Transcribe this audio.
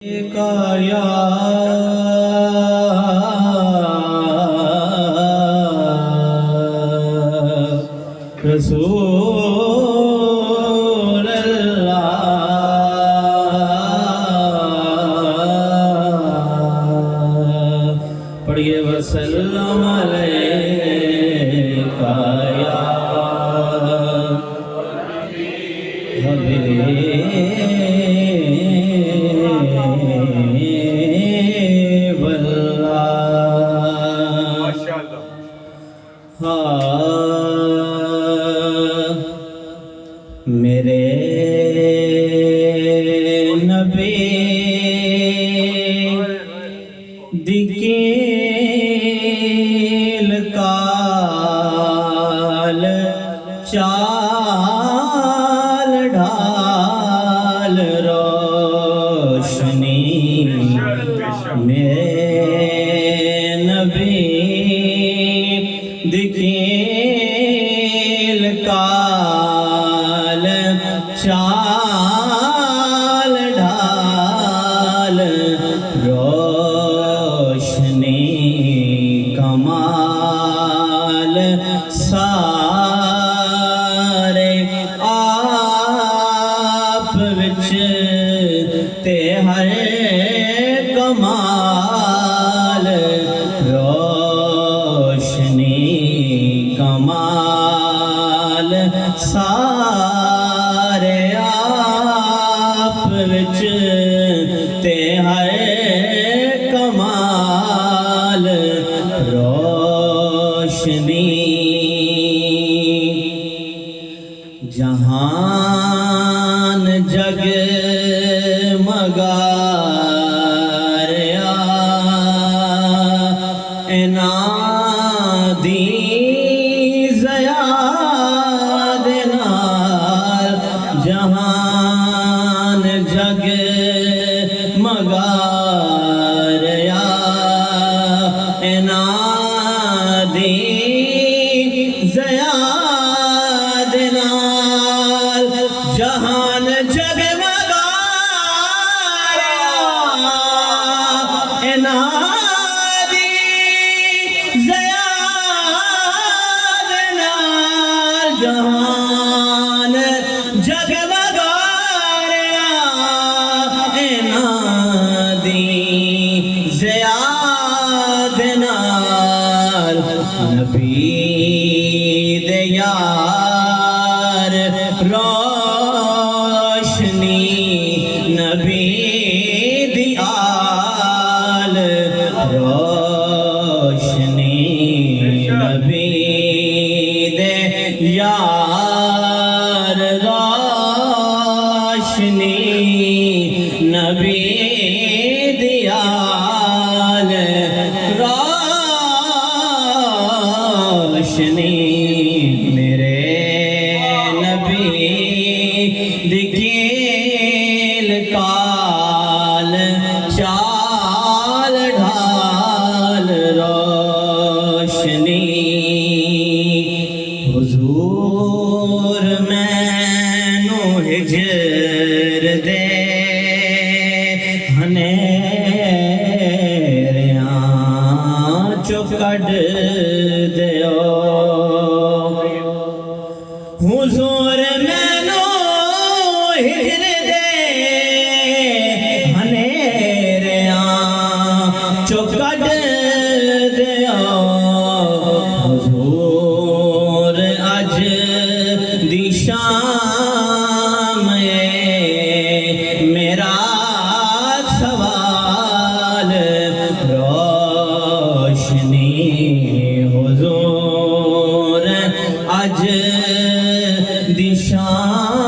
یا رسول اللہ پڑھیے وسلم علیکہ یا حبیب میرے نبی دکیل کال چال ڈھال روشنی میرے نبی دکیل کال چال ڈھال روشنی کمال سارے آپ وچ تے ہر کمال روشنی کمال سارے آپ وچ تے ہر کمال روشنی جہان جگ مگاریا اینا دی زیاد نال جہان جگ مگاریا اینا دی زیاد نال جہان جگ مگاریا اینا دی زیاد نال جہان جگ مگاریا اینا دی زیاد نال نبی دے یار روشنی نبی دی آل روشنی نبی دے یار روشنی نبی دی آل روشنی میرے نبی دکیل کال چال ڈھال روشنی حضور مینو ہجر دے ہنیریاں چو کڈ دیو حضور مینو ہجر دے ہنیریاں چو کڈ دیو حضور اج دی شام میرا سوال روشنی حضور اج دی شام